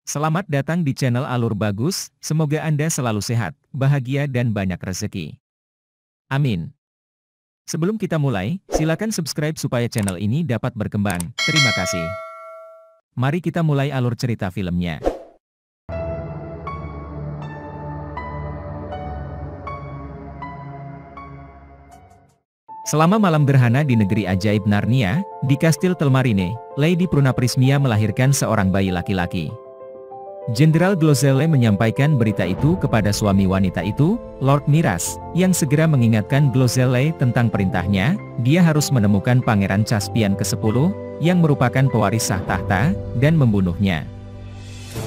Selamat datang di channel Alur Bagus, semoga Anda selalu sehat, bahagia dan banyak rezeki. Amin. Sebelum kita mulai, silakan subscribe supaya channel ini dapat berkembang. Terima kasih. Mari kita mulai alur cerita filmnya. Selama malam gerhana di negeri ajaib Narnia, di Kastil Telmarine, Lady Prunaprismia melahirkan seorang bayi laki-laki. Jenderal Glozelle menyampaikan berita itu kepada suami wanita itu, Lord Miras, yang segera mengingatkan Glozelle tentang perintahnya, dia harus menemukan Pangeran Caspian ke-10, yang merupakan pewaris sah tahta, dan membunuhnya.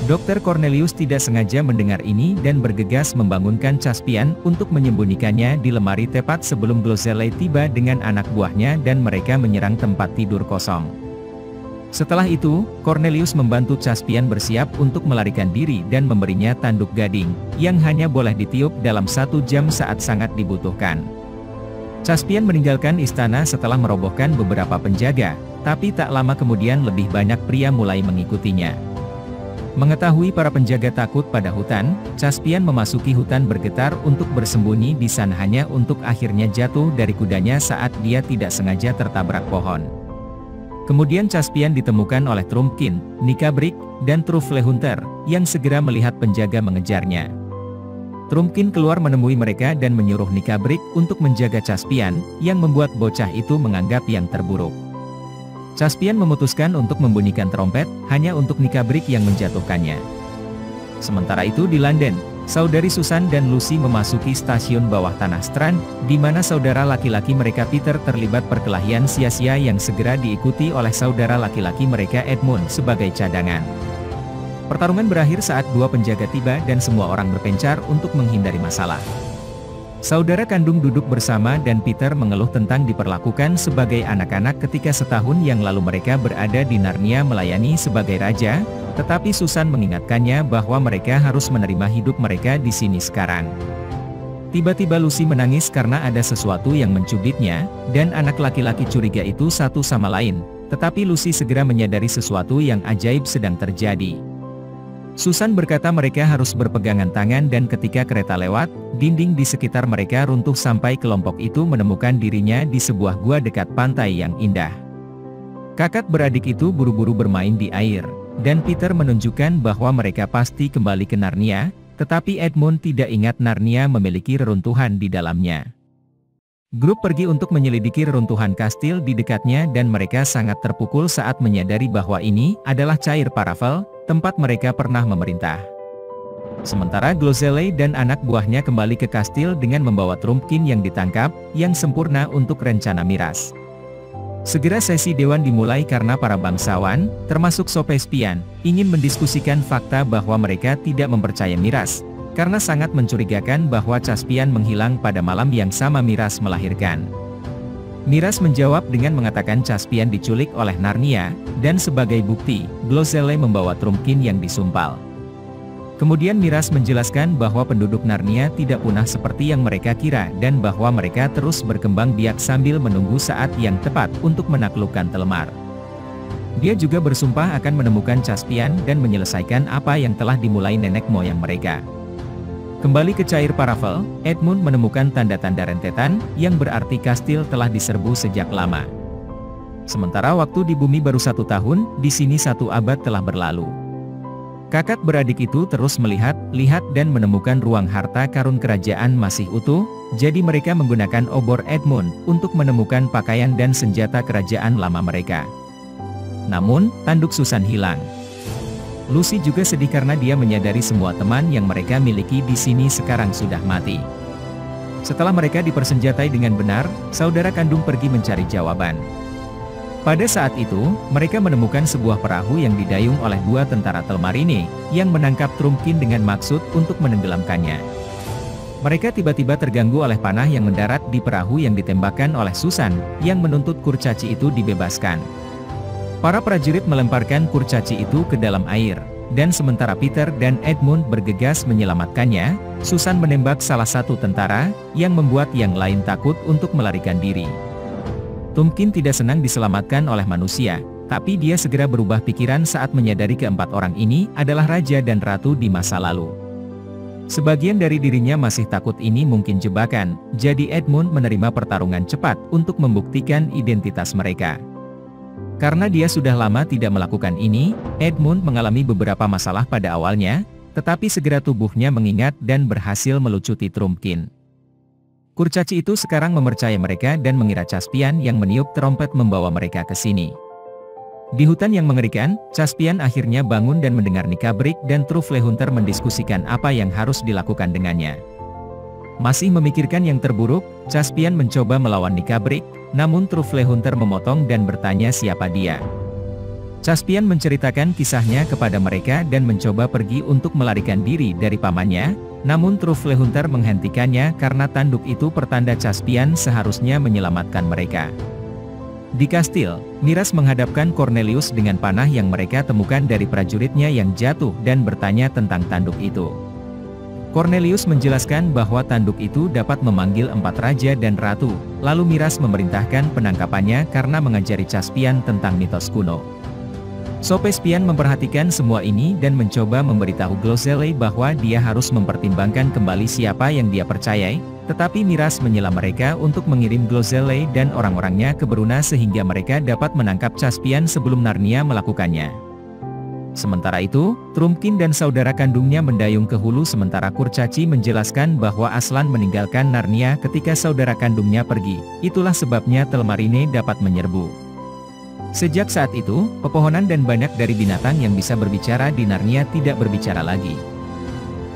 Dr. Cornelius tidak sengaja mendengar ini dan bergegas membangunkan Caspian untuk menyembunyikannya di lemari tepat sebelum Glozelle tiba dengan anak buahnya dan mereka menyerang tempat tidur kosong. Setelah itu, Cornelius membantu Caspian bersiap untuk melarikan diri dan memberinya tanduk gading, yang hanya boleh ditiup dalam 1 jam saat sangat dibutuhkan. Caspian meninggalkan istana setelah merobohkan beberapa penjaga, tapi tak lama kemudian lebih banyak pria mulai mengikutinya. Mengetahui para penjaga takut pada hutan, Caspian memasuki hutan bergetar untuk bersembunyi di sana hanya untuk akhirnya jatuh dari kudanya saat dia tidak sengaja tertabrak pohon. Kemudian Caspian ditemukan oleh Trumpkin, Nikabrik, dan Trufflehunter, yang segera melihat penjaga mengejarnya. Trumpkin keluar menemui mereka dan menyuruh Nikabrik untuk menjaga Caspian, yang membuat bocah itu menganggap yang terburuk. Caspian memutuskan untuk membunyikan trompet, hanya untuk Nikabrik yang menjatuhkannya. Sementara itu di London, saudari Susan dan Lucy memasuki stasiun bawah tanah Strand, di mana saudara laki-laki mereka Peter terlibat perkelahian sia-sia yang segera diikuti oleh saudara laki-laki mereka Edmund sebagai cadangan. Pertarungan berakhir saat 2 penjaga tiba dan semua orang berpencar untuk menghindari masalah. Saudara kandung duduk bersama dan Peter mengeluh tentang diperlakukan sebagai anak-anak ketika setahun yang lalu mereka berada di Narnia melayani sebagai raja, tetapi Susan mengingatkannya bahwa mereka harus menerima hidup mereka di sini sekarang. Tiba-tiba Lucy menangis karena ada sesuatu yang mencubitnya, dan anak laki-laki curiga itu satu sama lain, tetapi Lucy segera menyadari sesuatu yang ajaib sedang terjadi. Susan berkata mereka harus berpegangan tangan dan ketika kereta lewat, dinding di sekitar mereka runtuh sampai kelompok itu menemukan dirinya di sebuah gua dekat pantai yang indah. Kakak beradik itu buru-buru bermain di air, dan Peter menunjukkan bahwa mereka pasti kembali ke Narnia, tetapi Edmund tidak ingat Narnia memiliki reruntuhan di dalamnya. Grup pergi untuk menyelidiki reruntuhan kastil di dekatnya dan mereka sangat terpukul saat menyadari bahwa ini adalah Cair Paravel, tempat mereka pernah memerintah. Sementara Glozelle dan anak buahnya kembali ke kastil dengan membawa Trumpkin yang ditangkap, yang sempurna untuk rencana Miras. Segera sesi dewan dimulai karena para bangsawan, termasuk Sopespian, ingin mendiskusikan fakta bahwa mereka tidak mempercayai Miras, karena sangat mencurigakan bahwa Caspian menghilang pada malam yang sama Miras melahirkan. Miras menjawab dengan mengatakan Caspian diculik oleh Narnia, dan sebagai bukti, Glozelle membawa Trumpkin yang disumpal. Kemudian Miras menjelaskan bahwa penduduk Narnia tidak punah seperti yang mereka kira dan bahwa mereka terus berkembang biak sambil menunggu saat yang tepat untuk menaklukkan Telmar. Dia juga bersumpah akan menemukan Caspian dan menyelesaikan apa yang telah dimulai nenek moyang mereka. Kembali ke Cair Paravel, Edmund menemukan tanda-tanda rentetan, yang berarti kastil telah diserbu sejak lama. Sementara waktu di bumi baru 1 tahun, di sini 1 abad telah berlalu. Kakak beradik itu terus melihat dan menemukan ruang harta karun kerajaan masih utuh, jadi mereka menggunakan obor Edmund untuk menemukan pakaian dan senjata kerajaan lama mereka. Namun, tanduk Susan hilang. Lucy juga sedih karena dia menyadari semua teman yang mereka miliki di sini sekarang sudah mati. Setelah mereka dipersenjatai dengan benar, saudara kandung pergi mencari jawaban. Pada saat itu, mereka menemukan sebuah perahu yang didayung oleh 2 tentara Telmarine, yang menangkap Trumpkin dengan maksud untuk menenggelamkannya. Mereka tiba-tiba terganggu oleh panah yang mendarat di perahu yang ditembakkan oleh Susan, yang menuntut kurcaci itu dibebaskan. Para prajurit melemparkan kurcaci itu ke dalam air, dan sementara Peter dan Edmund bergegas menyelamatkannya, Susan menembak salah satu tentara, yang membuat yang lain takut untuk melarikan diri. Trumpkin tidak senang diselamatkan oleh manusia, Tapi dia segera berubah pikiran saat menyadari keempat orang ini adalah raja dan ratu di masa lalu. Sebagian dari dirinya masih takut ini mungkin jebakan, jadi Edmund menerima pertarungan cepat untuk membuktikan identitas mereka. Karena dia sudah lama tidak melakukan ini, Edmund mengalami beberapa masalah pada awalnya, tetapi segera tubuhnya mengingat dan berhasil melucuti Trumpkin. Kurcaci itu sekarang mempercayai mereka dan mengira Caspian yang meniup trompet membawa mereka ke sini. Di hutan yang mengerikan, Caspian akhirnya bangun dan mendengar Nikabrik dan Trufflehunter mendiskusikan apa yang harus dilakukan dengannya. Masih memikirkan yang terburuk, Caspian mencoba melawan Nikabrik, namun Trufflehunter memotong dan bertanya siapa dia. Caspian menceritakan kisahnya kepada mereka dan mencoba pergi untuk melarikan diri dari pamannya, namun Trufflehunter menghentikannya karena tanduk itu pertanda Caspian seharusnya menyelamatkan mereka. Di kastil, Miras menghadapkan Cornelius dengan panah yang mereka temukan dari prajuritnya yang jatuh dan bertanya tentang tanduk itu. Cornelius menjelaskan bahwa tanduk itu dapat memanggil 4 raja dan ratu, lalu Miras memerintahkan penangkapannya karena mengajari Caspian tentang mitos kuno. Sopespian memperhatikan semua ini dan mencoba memberitahu Glozelle bahwa dia harus mempertimbangkan kembali siapa yang dia percayai, tetapi Miras menyela mereka untuk mengirim Glozelle dan orang-orangnya ke Beruna sehingga mereka dapat menangkap Caspian sebelum Narnia melakukannya. Sementara itu, Trumpkin dan saudara kandungnya mendayung ke hulu sementara Kurcaci menjelaskan bahwa Aslan meninggalkan Narnia ketika saudara kandungnya pergi, itulah sebabnya Telmarine dapat menyerbu. Sejak saat itu, pepohonan dan banyak dari binatang yang bisa berbicara di Narnia tidak berbicara lagi.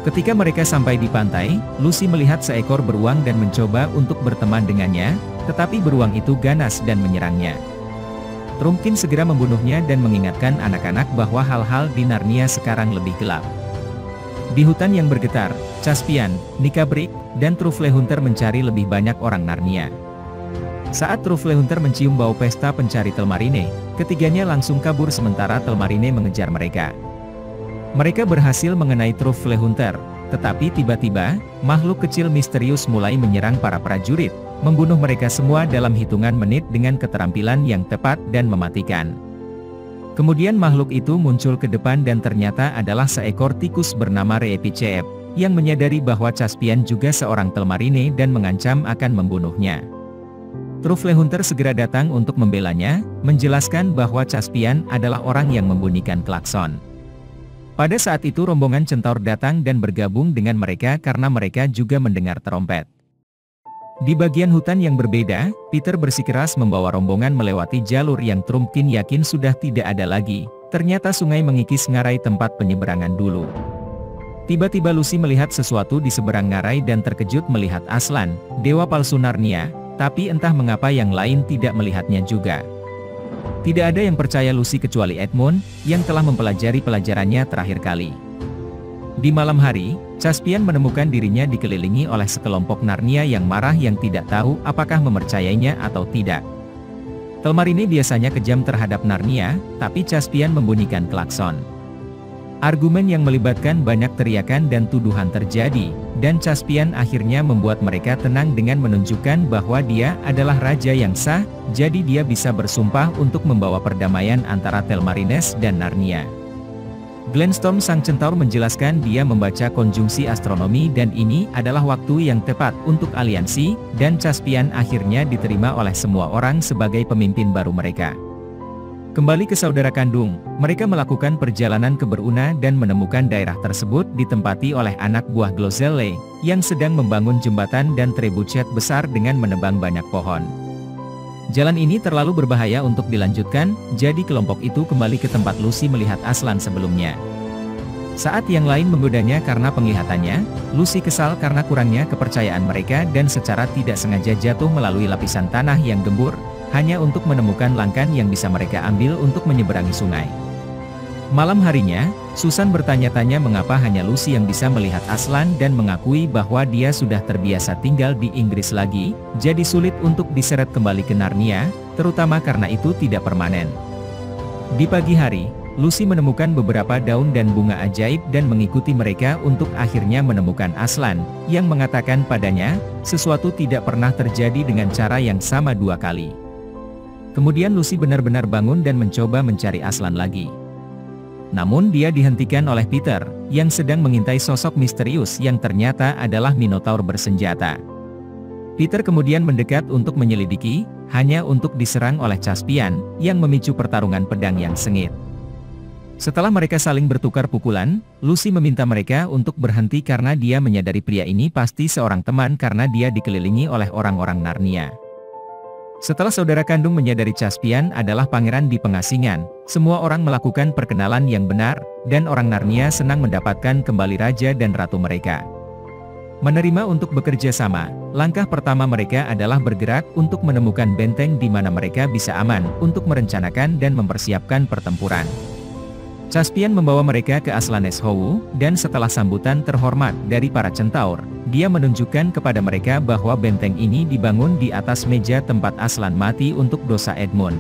Ketika mereka sampai di pantai, Lucy melihat seekor beruang dan mencoba untuk berteman dengannya, tetapi beruang itu ganas dan menyerangnya. Trumpkin segera membunuhnya dan mengingatkan anak-anak bahwa hal-hal di Narnia sekarang lebih gelap. Di hutan yang bergetar, Caspian, Nikabrik, dan Trufflehunter mencari lebih banyak orang Narnia. Saat Trufflehunter mencium bau pesta pencari Telmarine, ketiganya langsung kabur sementara Telmarine mengejar mereka. Mereka berhasil mengenai Trufflehunter, tetapi tiba-tiba, makhluk kecil misterius mulai menyerang para prajurit, membunuh mereka semua dalam hitungan menit dengan keterampilan yang tepat dan mematikan. Kemudian makhluk itu muncul ke depan dan ternyata adalah seekor tikus bernama Reepiceep, yang menyadari bahwa Caspian juga seorang Telmarine dan mengancam akan membunuhnya. Trufflehunter segera datang untuk membelanya, menjelaskan bahwa Caspian adalah orang yang membunyikan klakson. Pada saat itu rombongan centaur datang dan bergabung dengan mereka karena mereka juga mendengar trompet. Di bagian hutan yang berbeda, Peter bersikeras membawa rombongan melewati jalur yang Trumpkin yakin sudah tidak ada lagi. Ternyata sungai mengikis ngarai tempat penyeberangan dulu. Tiba-tiba Lucy melihat sesuatu di seberang ngarai dan terkejut melihat Aslan, dewa palsu Narnia, tapi entah mengapa yang lain tidak melihatnya juga. Tidak ada yang percaya Lucy kecuali Edmund, yang telah mempelajari pelajarannya terakhir kali. Di malam hari, Caspian menemukan dirinya dikelilingi oleh sekelompok Narnia yang marah yang tidak tahu apakah mempercayainya atau tidak. Telmarine biasanya kejam terhadap Narnia, tapi Caspian membunyikan klakson. Argumen yang melibatkan banyak teriakan dan tuduhan terjadi, dan Caspian akhirnya membuat mereka tenang dengan menunjukkan bahwa dia adalah raja yang sah, jadi dia bisa bersumpah untuk membawa perdamaian antara Telmarines dan Narnia. Glenstorm sang centaur menjelaskan dia membaca konjungsi astronomi dan ini adalah waktu yang tepat untuk aliansi, dan Caspian akhirnya diterima oleh semua orang sebagai pemimpin baru mereka. Kembali ke saudara kandung, mereka melakukan perjalanan ke Beruna dan menemukan daerah tersebut ditempati oleh anak buah Glozelle, yang sedang membangun jembatan dan trebuchet besar dengan menebang banyak pohon. Jalan ini terlalu berbahaya untuk dilanjutkan, jadi kelompok itu kembali ke tempat Lucy melihat Aslan sebelumnya. Saat yang lain menggodanya karena penglihatannya, Lucy kesal karena kurangnya kepercayaan mereka dan secara tidak sengaja jatuh melalui lapisan tanah yang gembur, hanya untuk menemukan langkan yang bisa mereka ambil untuk menyeberangi sungai. Malam harinya, Susan bertanya-tanya mengapa hanya Lucy yang bisa melihat Aslan dan mengakui bahwa dia sudah terbiasa tinggal di Inggris lagi, jadi sulit untuk diseret kembali ke Narnia, terutama karena itu tidak permanen. Di pagi hari, Lucy menemukan beberapa daun dan bunga ajaib dan mengikuti mereka untuk akhirnya menemukan Aslan, yang mengatakan padanya, sesuatu tidak pernah terjadi dengan cara yang sama 2 kali. Kemudian Lucy benar-benar bangun dan mencoba mencari Aslan lagi. Namun dia dihentikan oleh Peter, yang sedang mengintai sosok misterius yang ternyata adalah Minotaur bersenjata. Peter kemudian mendekat untuk menyelidiki, hanya untuk diserang oleh Caspian, yang memicu pertarungan pedang yang sengit. Setelah mereka saling bertukar pukulan, Lucy meminta mereka untuk berhenti karena dia menyadari pria ini pasti seorang teman karena dia dikelilingi oleh orang-orang Narnia. Setelah saudara kandung menyadari Caspian adalah pangeran di pengasingan, semua orang melakukan perkenalan yang benar, dan orang Narnia senang mendapatkan kembali raja dan ratu mereka. Menerima untuk bekerja sama, langkah pertama mereka adalah bergerak untuk menemukan benteng di mana mereka bisa aman untuk merencanakan dan mempersiapkan pertempuran. Caspian membawa mereka ke Aslaneshow, dan setelah sambutan terhormat dari para centaur, dia menunjukkan kepada mereka bahwa benteng ini dibangun di atas meja tempat Aslan mati untuk dosa Edmund.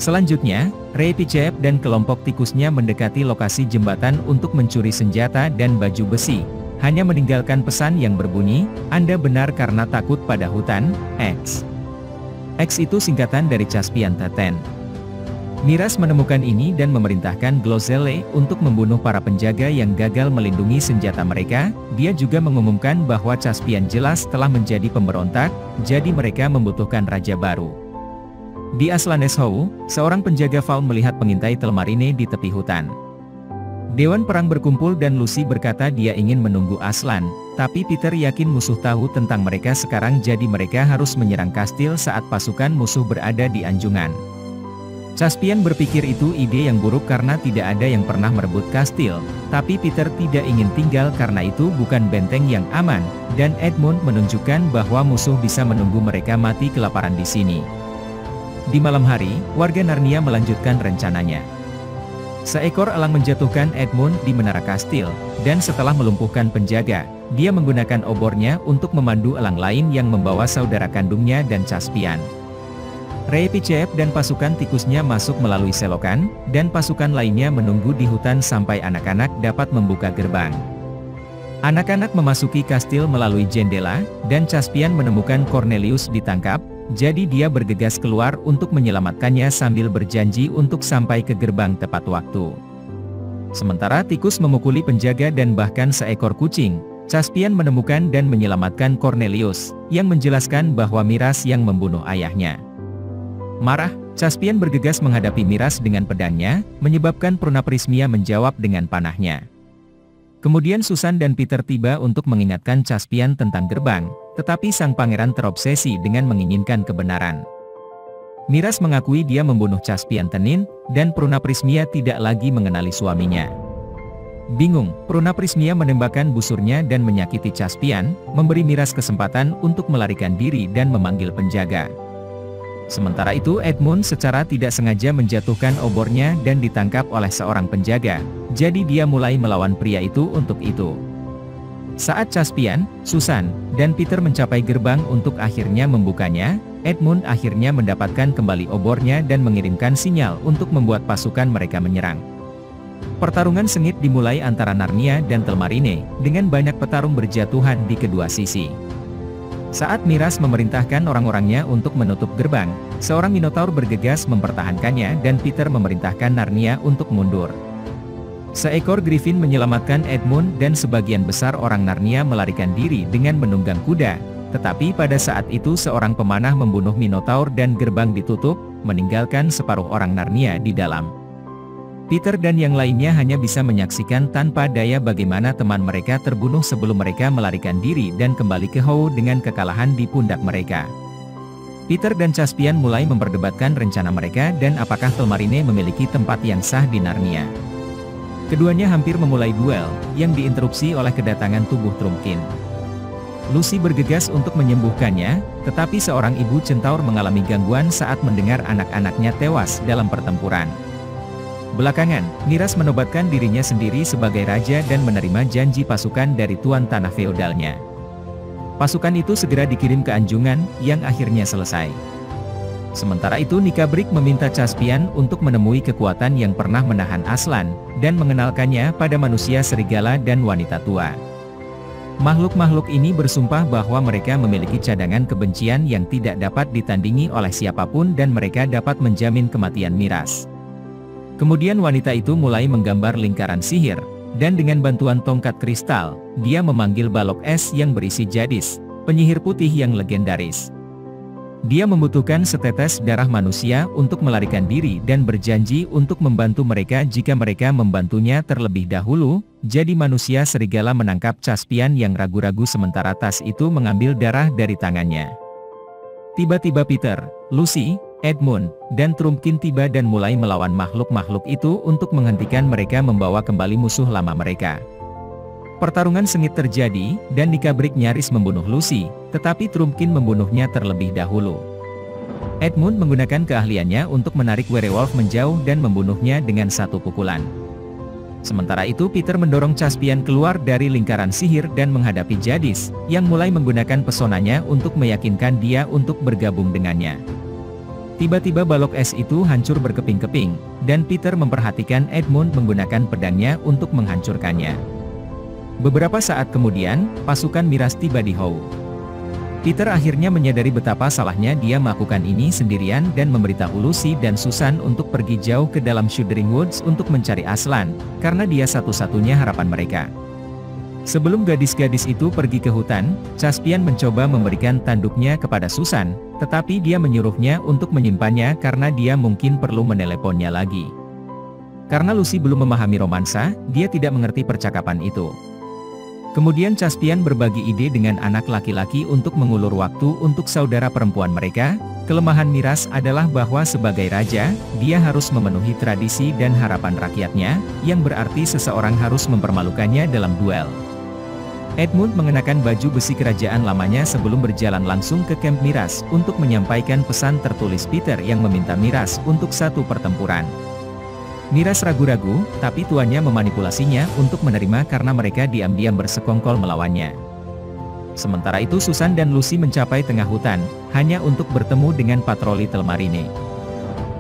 Selanjutnya, Repichep dan kelompok tikusnya mendekati lokasi jembatan untuk mencuri senjata dan baju besi, hanya meninggalkan pesan yang berbunyi, "Anda benar karena takut pada hutan, X." X itu singkatan dari Caspian Teten. Miras menemukan ini dan memerintahkan Glozelle untuk membunuh para penjaga yang gagal melindungi senjata mereka. Dia juga mengumumkan bahwa Caspian jelas telah menjadi pemberontak, jadi mereka membutuhkan raja baru. Di Aslaneshow, seorang penjaga Faun melihat pengintai Telmarine di tepi hutan. Dewan perang berkumpul dan Lucy berkata dia ingin menunggu Aslan, tapi Peter yakin musuh tahu tentang mereka sekarang jadi mereka harus menyerang kastil saat pasukan musuh berada di anjungan. Caspian berpikir itu ide yang buruk karena tidak ada yang pernah merebut kastil, tapi Peter tidak ingin tinggal karena itu bukan benteng yang aman, dan Edmund menunjukkan bahwa musuh bisa menunggu mereka mati kelaparan di sini. Di malam hari, warga Narnia melanjutkan rencananya. Seekor elang menjatuhkan Edmund di menara kastil, dan setelah melumpuhkan penjaga, dia menggunakan obornya untuk memandu elang lain yang membawa saudara kandungnya dan Caspian. Repichep dan pasukan tikusnya masuk melalui selokan, dan pasukan lainnya menunggu di hutan sampai anak-anak dapat membuka gerbang. Anak-anak memasuki kastil melalui jendela, dan Caspian menemukan Cornelius ditangkap, jadi dia bergegas keluar untuk menyelamatkannya sambil berjanji untuk sampai ke gerbang tepat waktu. Sementara tikus memukuli penjaga dan bahkan seekor kucing, Caspian menemukan dan menyelamatkan Cornelius, yang menjelaskan bahwa Miras yang membunuh ayahnya. Marah, Caspian bergegas menghadapi Miras dengan pedangnya, menyebabkan Prunaprismia menjawab dengan panahnya. Kemudian Susan dan Peter tiba untuk mengingatkan Caspian tentang gerbang, tetapi sang pangeran terobsesi dengan menginginkan kebenaran. Miras mengakui dia membunuh Caspian Tenin, dan Prunaprismia tidak lagi mengenali suaminya. Bingung, Prunaprismia menembakkan busurnya dan menyakiti Caspian, memberi Miras kesempatan untuk melarikan diri dan memanggil penjaga. Sementara itu Edmund secara tidak sengaja menjatuhkan obornya dan ditangkap oleh seorang penjaga, jadi dia mulai melawan pria itu untuk itu. Saat Caspian, Susan, dan Peter mencapai gerbang untuk akhirnya membukanya, Edmund akhirnya mendapatkan kembali obornya dan mengirimkan sinyal untuk membuat pasukan mereka menyerang. Pertarungan sengit dimulai antara Narnia dan Telmarine, dengan banyak petarung berjatuhan di kedua sisi. Saat Miras memerintahkan orang-orangnya untuk menutup gerbang, seorang Minotaur bergegas mempertahankannya dan Peter memerintahkan Narnia untuk mundur. Seekor Griffin menyelamatkan Edmund dan sebagian besar orang Narnia melarikan diri dengan menunggang kuda, tetapi pada saat itu seorang pemanah membunuh Minotaur dan gerbang ditutup, meninggalkan separuh orang Narnia di dalam. Peter dan yang lainnya hanya bisa menyaksikan tanpa daya bagaimana teman mereka terbunuh sebelum mereka melarikan diri dan kembali ke Howe dengan kekalahan di pundak mereka. Peter dan Caspian mulai memperdebatkan rencana mereka dan apakah Telmarine memiliki tempat yang sah di Narnia. Keduanya hampir memulai duel, yang diinterupsi oleh kedatangan tubuh Trumpkin. Lucy bergegas untuk menyembuhkannya, tetapi seorang ibu centaur mengalami gangguan saat mendengar anak-anaknya tewas dalam pertempuran. Belakangan, Miras menobatkan dirinya sendiri sebagai raja dan menerima janji pasukan dari tuan tanah feodalnya. Pasukan itu segera dikirim ke Anjungan, yang akhirnya selesai. Sementara itu Nikabrik meminta Caspian untuk menemui kekuatan yang pernah menahan Aslan, dan mengenalkannya pada manusia serigala dan wanita tua. Makhluk-makhluk ini bersumpah bahwa mereka memiliki cadangan kebencian yang tidak dapat ditandingi oleh siapapun dan mereka dapat menjamin kematian Miras. Kemudian wanita itu mulai menggambar lingkaran sihir, dan dengan bantuan tongkat kristal, dia memanggil balok es yang berisi Jadis, penyihir putih yang legendaris. Dia membutuhkan setetes darah manusia untuk melarikan diri dan berjanji untuk membantu mereka jika mereka membantunya terlebih dahulu. Jadi manusia serigala menangkap Caspian yang ragu-ragu sementara tas itu mengambil darah dari tangannya. Tiba-tiba Peter, Lucy, Edmund, dan Trumpkin tiba dan mulai melawan makhluk-makhluk itu untuk menghentikan mereka membawa kembali musuh lama mereka. Pertarungan sengit terjadi, dan Nikabrik nyaris membunuh Lucy, tetapi Trumpkin membunuhnya terlebih dahulu. Edmund menggunakan keahliannya untuk menarik werewolf menjauh dan membunuhnya dengan satu pukulan. Sementara itu Peter mendorong Caspian keluar dari lingkaran sihir dan menghadapi Jadis, yang mulai menggunakan pesonanya untuk meyakinkan dia untuk bergabung dengannya. Tiba-tiba balok es itu hancur berkeping-keping, dan Peter memperhatikan Edmund menggunakan pedangnya untuk menghancurkannya. Beberapa saat kemudian, pasukan Miras tiba di Howe. Peter akhirnya menyadari betapa salahnya dia melakukan ini sendirian dan memberitahu Lucy dan Susan untuk pergi jauh ke dalam Shuddering Woods untuk mencari Aslan, karena dia satu-satunya harapan mereka. Sebelum gadis-gadis itu pergi ke hutan, Caspian mencoba memberikan tanduknya kepada Susan, tetapi dia menyuruhnya untuk menyimpannya karena dia mungkin perlu meneleponnya lagi. Karena Lucy belum memahami romansa, dia tidak mengerti percakapan itu. Kemudian Caspian berbagi ide dengan anak laki-laki untuk mengulur waktu untuk saudara perempuan mereka. Kelemahan Miras adalah bahwa sebagai raja, dia harus memenuhi tradisi dan harapan rakyatnya, yang berarti seseorang harus mempermalukannya dalam duel. Edmund mengenakan baju besi kerajaan lamanya sebelum berjalan langsung ke kamp Miras untuk menyampaikan pesan tertulis Peter yang meminta Miras untuk satu pertempuran. Miras ragu-ragu, tapi tuannya memanipulasinya untuk menerima karena mereka diam-diam bersekongkol melawannya. Sementara itu Susan dan Lucy mencapai tengah hutan, hanya untuk bertemu dengan patroli Telmarine.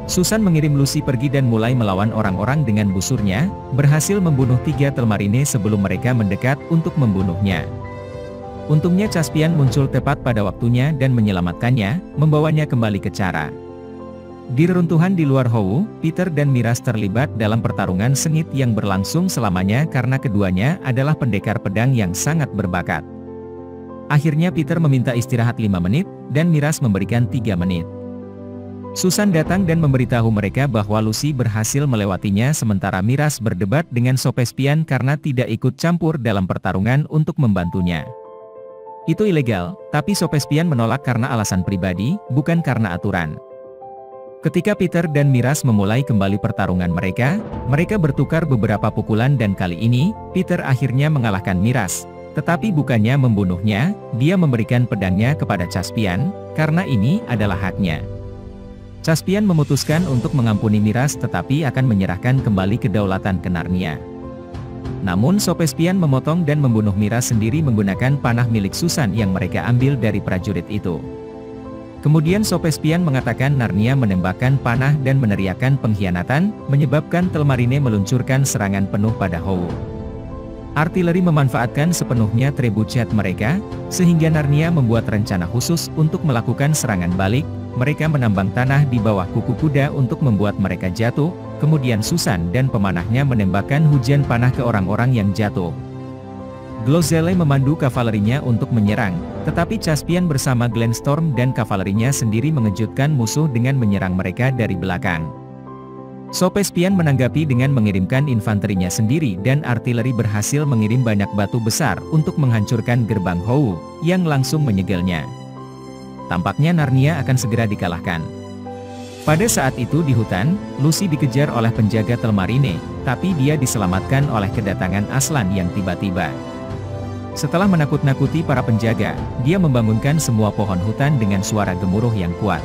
Susan mengirim Lucy pergi dan mulai melawan orang-orang dengan busurnya, berhasil membunuh 3 Telmarine sebelum mereka mendekat untuk membunuhnya. Untungnya Caspian muncul tepat pada waktunya dan menyelamatkannya, membawanya kembali ke Cara. Di reruntuhan di luar Howe, Peter dan Miras terlibat dalam pertarungan sengit yang berlangsung selamanya karena keduanya adalah pendekar pedang yang sangat berbakat. Akhirnya Peter meminta istirahat 5 menit, dan Miras memberikan 3 menit. Susan datang dan memberitahu mereka bahwa Lucy berhasil melewatinya sementara Miras berdebat dengan Sopespian karena tidak ikut campur dalam pertarungan untuk membantunya. Itu ilegal, tapi Sopespian menolak karena alasan pribadi, bukan karena aturan. Ketika Peter dan Miras memulai kembali pertarungan mereka bertukar beberapa pukulan dan kali ini, Peter akhirnya mengalahkan Miras. Tetapi bukannya membunuhnya, dia memberikan pedangnya kepada Caspian, karena ini adalah haknya. Caspian memutuskan untuk mengampuni Miras tetapi akan menyerahkan kembali kedaulatan ke Narnia. Namun Sopespian memotong dan membunuh Miras sendiri menggunakan panah milik Susan yang mereka ambil dari prajurit itu. Kemudian Sopespian mengatakan Narnia menembakkan panah dan meneriakkan pengkhianatan, menyebabkan Telmarine meluncurkan serangan penuh pada Howe. Artileri memanfaatkan sepenuhnya trebuchet mereka, sehingga Narnia membuat rencana khusus untuk melakukan serangan balik. Mereka menambang tanah di bawah kuku kuda untuk membuat mereka jatuh, kemudian Susan dan pemanahnya menembakkan hujan panah ke orang-orang yang jatuh. Glozelle memandu kavalerinya untuk menyerang, tetapi Caspian bersama Glenstorm dan kavalerinya sendiri mengejutkan musuh dengan menyerang mereka dari belakang. Sopespian menanggapi dengan mengirimkan infanterinya sendiri dan artileri berhasil mengirim banyak batu besar untuk menghancurkan gerbang Howe, yang langsung menyegelnya. Tampaknya Narnia akan segera dikalahkan. Pada saat itu di hutan, Lucy dikejar oleh penjaga Telmarine, tapi dia diselamatkan oleh kedatangan Aslan yang tiba-tiba. Setelah menakut-nakuti para penjaga, dia membangunkan semua pohon hutan dengan suara gemuruh yang kuat.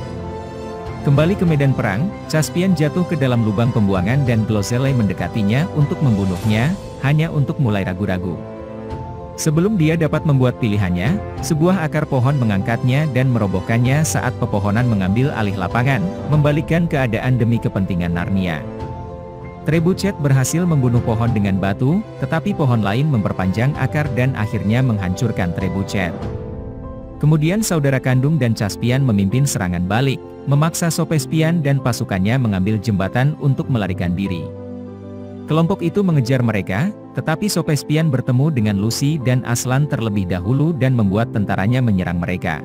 Kembali ke medan perang, Caspian jatuh ke dalam lubang pembuangan dan Glozelle mendekatinya untuk membunuhnya, hanya untuk mulai ragu-ragu. Sebelum dia dapat membuat pilihannya, sebuah akar pohon mengangkatnya dan merobohkannya saat pepohonan mengambil alih lapangan, membalikkan keadaan demi kepentingan Narnia. Trebuchet berhasil membunuh pohon dengan batu, tetapi pohon lain memperpanjang akar dan akhirnya menghancurkan Trebuchet. Kemudian saudara kandung dan Caspian memimpin serangan balik, memaksa Sopespian dan pasukannya mengambil jembatan untuk melarikan diri. Kelompok itu mengejar mereka, tetapi Sopespian bertemu dengan Lucy dan Aslan terlebih dahulu dan membuat tentaranya menyerang mereka.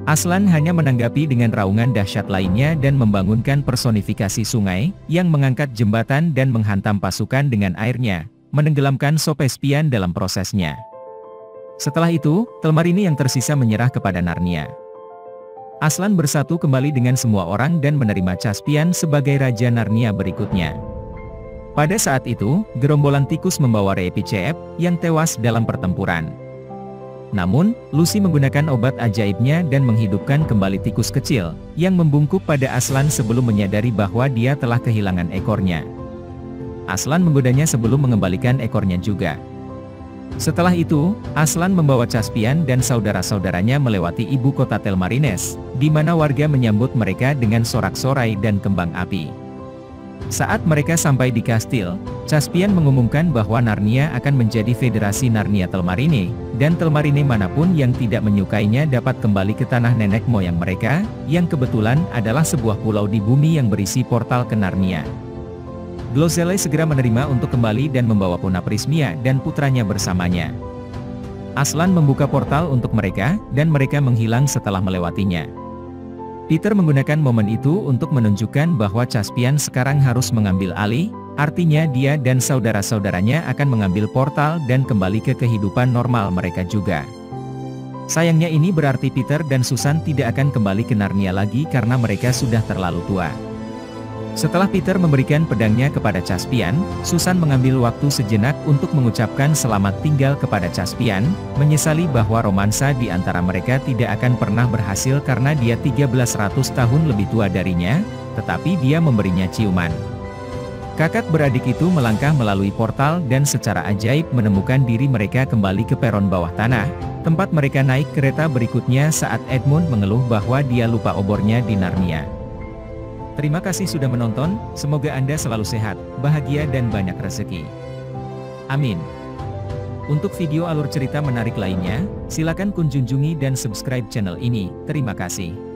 Aslan hanya menanggapi dengan raungan dahsyat lainnya dan membangunkan personifikasi sungai, yang mengangkat jembatan dan menghantam pasukan dengan airnya, menenggelamkan Sopespian dalam prosesnya. Setelah itu, Telmarini yang tersisa menyerah kepada Narnia. Aslan bersatu kembali dengan semua orang dan menerima Caspian sebagai Raja Narnia berikutnya. Pada saat itu, gerombolan tikus membawa Repicep, yang tewas dalam pertempuran. Namun, Lucy menggunakan obat ajaibnya dan menghidupkan kembali tikus kecil, yang membungkuk pada Aslan sebelum menyadari bahwa dia telah kehilangan ekornya. Aslan menggodanya sebelum mengembalikan ekornya juga. Setelah itu, Aslan membawa Caspian dan saudara-saudaranya melewati ibu kota Telmarines, di mana warga menyambut mereka dengan sorak-sorai dan kembang api. Saat mereka sampai di kastil, Caspian mengumumkan bahwa Narnia akan menjadi Federasi Narnia Telmarine, dan Telmarine manapun yang tidak menyukainya dapat kembali ke tanah nenek moyang mereka, yang kebetulan adalah sebuah pulau di bumi yang berisi portal ke Narnia. Glozelle segera menerima untuk kembali dan membawa Punaprismia dan putranya bersamanya. Aslan membuka portal untuk mereka, dan mereka menghilang setelah melewatinya. Peter menggunakan momen itu untuk menunjukkan bahwa Caspian sekarang harus mengambil alih, artinya dia dan saudara-saudaranya akan mengambil portal dan kembali ke kehidupan normal mereka juga. Sayangnya ini berarti Peter dan Susan tidak akan kembali ke Narnia lagi karena mereka sudah terlalu tua. Setelah Peter memberikan pedangnya kepada Caspian, Susan mengambil waktu sejenak untuk mengucapkan selamat tinggal kepada Caspian, menyesali bahwa romansa di antara mereka tidak akan pernah berhasil karena dia 1300 tahun lebih tua darinya, tetapi dia memberinya ciuman. Kakak beradik itu melangkah melalui portal dan secara ajaib menemukan diri mereka kembali ke peron bawah tanah, tempat mereka naik kereta berikutnya saat Edmund mengeluh bahwa dia lupa obornya di Narnia. Terima kasih sudah menonton, semoga Anda selalu sehat, bahagia dan banyak rezeki. Amin. Untuk video alur cerita menarik lainnya, silakan kunjungi dan subscribe channel ini. Terima kasih.